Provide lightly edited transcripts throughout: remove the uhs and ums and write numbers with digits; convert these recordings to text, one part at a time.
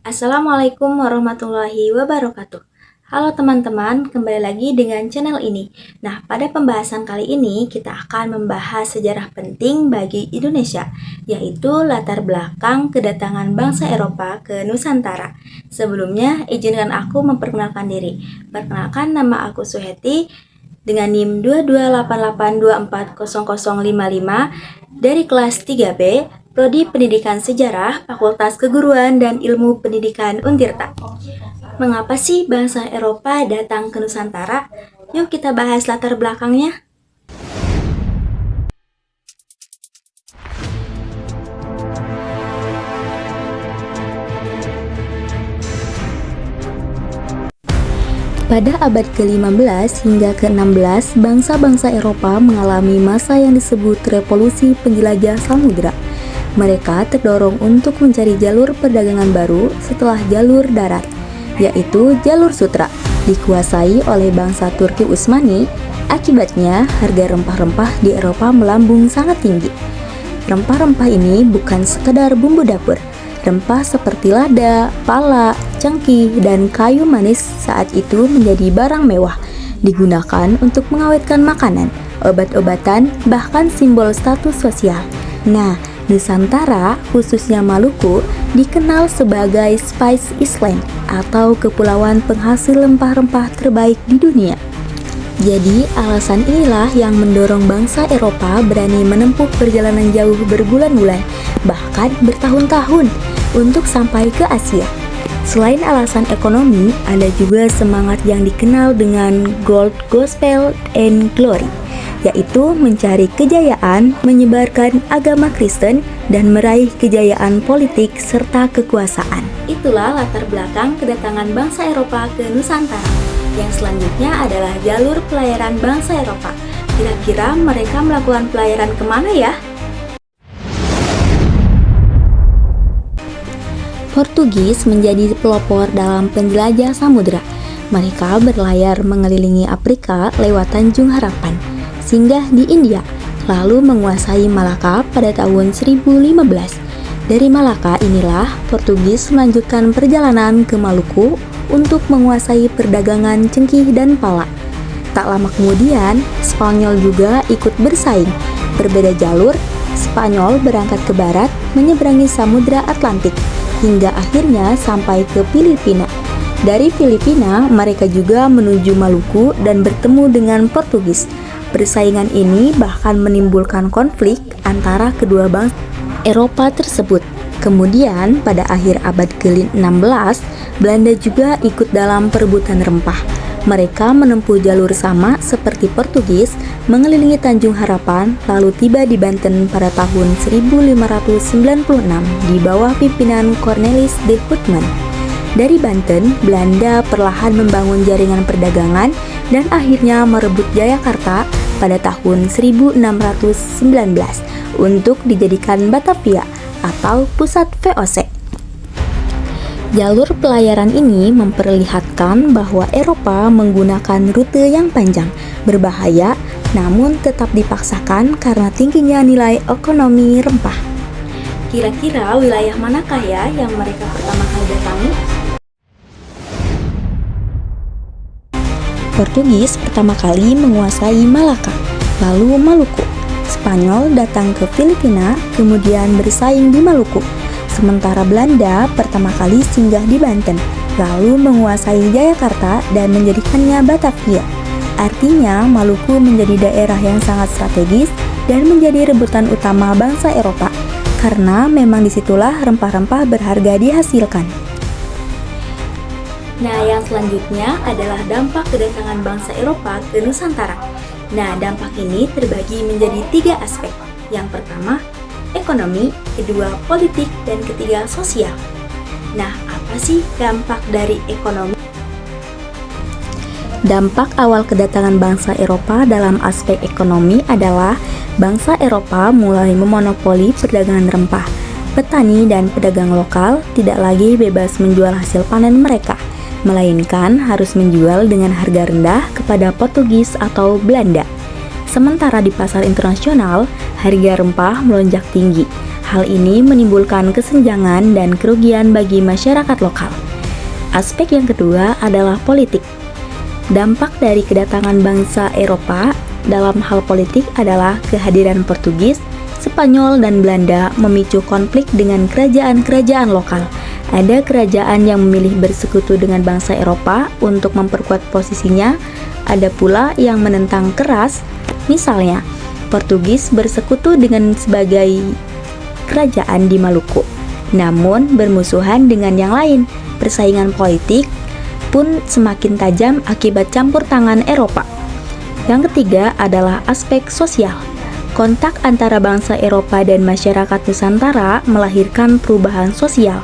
Assalamualaikum warahmatullahi wabarakatuh. Halo teman-teman, kembali lagi dengan channel ini. Nah, pada pembahasan kali ini kita akan membahas sejarah penting bagi Indonesia, yaitu latar belakang kedatangan bangsa Eropa ke Nusantara. Sebelumnya, izinkan aku memperkenalkan diri. Perkenalkan, nama aku Suheti dengan NIM 2288240055 dari kelas 3B, Prodi Pendidikan Sejarah, Fakultas Keguruan dan Ilmu Pendidikan Untirta. Mengapa sih bangsa Eropa datang ke Nusantara? Yuk kita bahas latar belakangnya. Pada abad ke-15 hingga ke-16, bangsa-bangsa Eropa mengalami masa yang disebut revolusi penjelajah samudra. Mereka terdorong untuk mencari jalur perdagangan baru setelah jalur darat, yaitu jalur sutra, dikuasai oleh bangsa Turki Utsmani. Akibatnya, harga rempah-rempah di Eropa melambung sangat tinggi. Rempah-rempah ini bukan sekedar bumbu dapur. Rempah seperti lada, pala, cengkih, dan kayu manis saat itu menjadi barang mewah, digunakan untuk mengawetkan makanan, obat-obatan, bahkan simbol status sosial. Nah, Nusantara, khususnya Maluku, dikenal sebagai Spice Island atau kepulauan penghasil rempah-rempah terbaik di dunia. Jadi, alasan inilah yang mendorong bangsa Eropa berani menempuh perjalanan jauh berbulan-bulan, bahkan bertahun-tahun, untuk sampai ke Asia. Selain alasan ekonomi, ada juga semangat yang dikenal dengan Gold, Gospel, and Glory, yaitu mencari kejayaan, menyebarkan agama Kristen, dan meraih kejayaan politik serta kekuasaan. Itulah latar belakang kedatangan bangsa Eropa ke Nusantara. Yang selanjutnya adalah jalur pelayaran bangsa Eropa. Kira-kira mereka melakukan pelayaran kemana ya? Portugis menjadi pelopor dalam penjelajah samudra. Mereka berlayar mengelilingi Afrika lewat Tanjung Harapan, singgah di India, lalu menguasai Malaka pada tahun 1015. Dari Malaka inilah Portugis melanjutkan perjalanan ke Maluku untuk menguasai perdagangan cengkih dan pala. Tak lama kemudian, Spanyol juga ikut bersaing. Berbeda jalur, Spanyol berangkat ke barat, menyeberangi Samudra Atlantik, hingga akhirnya sampai ke Filipina. Dari Filipina, mereka juga menuju Maluku dan bertemu dengan Portugis. Persaingan ini bahkan menimbulkan konflik antara kedua bangsa Eropa tersebut. Kemudian, pada akhir abad ke-16, Belanda juga ikut dalam perebutan rempah. Mereka menempuh jalur sama seperti Portugis, mengelilingi Tanjung Harapan, lalu tiba di Banten pada tahun 1596 di bawah pimpinan Cornelis de Houtman. Dari Banten, Belanda perlahan membangun jaringan perdagangan dan akhirnya merebut Jayakarta pada tahun 1619 untuk dijadikan Batavia atau pusat VOC. Jalur pelayaran ini memperlihatkan bahwa Eropa menggunakan rute yang panjang, berbahaya, namun tetap dipaksakan karena tingginya nilai ekonomi rempah. Kira-kira wilayah manakah ya yang mereka pertama kali datangi? Portugis pertama kali menguasai Malaka, lalu Maluku. Spanyol datang ke Filipina, kemudian bersaing di Maluku. Sementara Belanda pertama kali singgah di Banten, lalu menguasai Jayakarta dan menjadikannya Batavia. Artinya, Maluku menjadi daerah yang sangat strategis dan menjadi rebutan utama bangsa Eropa, karena memang disitulah rempah-rempah berharga dihasilkan. Nah, yang selanjutnya adalah dampak kedatangan bangsa Eropa ke Nusantara. Nah, dampak ini terbagi menjadi 3 aspek. Yang pertama, ekonomi, kedua, politik, dan ketiga, sosial. Nah, apa sih dampak dari ekonomi? Dampak awal kedatangan bangsa Eropa dalam aspek ekonomi adalah bangsa Eropa mulai memonopoli perdagangan rempah. Petani dan pedagang lokal tidak lagi bebas menjual hasil panen mereka, melainkan harus menjual dengan harga rendah kepada Portugis atau Belanda. Sementara di pasar internasional, harga rempah melonjak tinggi. Hal ini menimbulkan kesenjangan dan kerugian bagi masyarakat lokal. Aspek yang kedua adalah politik. Dampak dari kedatangan bangsa Eropa dalam hal politik adalah kehadiran Portugis, Spanyol, dan Belanda memicu konflik dengan kerajaan-kerajaan lokal. Ada kerajaan yang memilih bersekutu dengan bangsa Eropa untuk memperkuat posisinya, ada pula yang menentang keras. Misalnya, Portugis bersekutu dengan sebagai kerajaan di Maluku, namun bermusuhan dengan yang lain. Persaingan politik pun semakin tajam akibat campur tangan Eropa. Yang ketiga adalah aspek sosial. Kontak antara bangsa Eropa dan masyarakat Nusantara melahirkan perubahan sosial.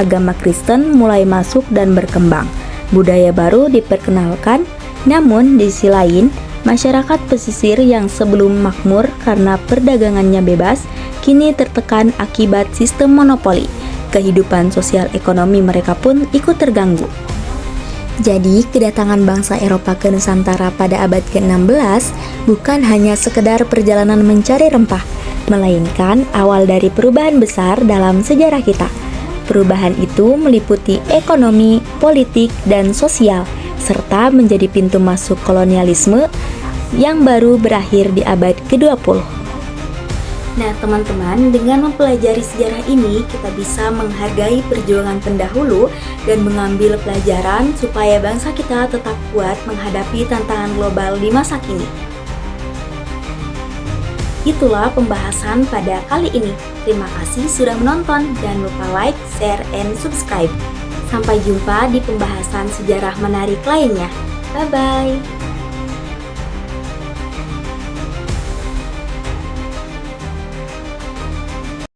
Agama Kristen mulai masuk dan berkembang. Budaya baru diperkenalkan, namun di sisi lain, masyarakat pesisir yang sebelum makmur karena perdagangannya bebas, kini tertekan akibat sistem monopoli. Kehidupan sosial ekonomi mereka pun ikut terganggu. Jadi, kedatangan bangsa Eropa ke Nusantara pada abad ke-16 bukan hanya sekedar perjalanan mencari rempah, melainkan awal dari perubahan besar dalam sejarah kita. Perubahan itu meliputi ekonomi, politik, dan sosial, serta menjadi pintu masuk kolonialisme yang baru berakhir di abad ke-20. Nah teman-teman, dengan mempelajari sejarah ini, kita bisa menghargai perjuangan pendahulu dan mengambil pelajaran supaya bangsa kita tetap kuat menghadapi tantangan global di masa kini. Itulah pembahasan pada kali ini. Terima kasih sudah menonton. Jangan lupa like, share, and subscribe. Sampai jumpa di pembahasan sejarah menarik lainnya. Bye-bye.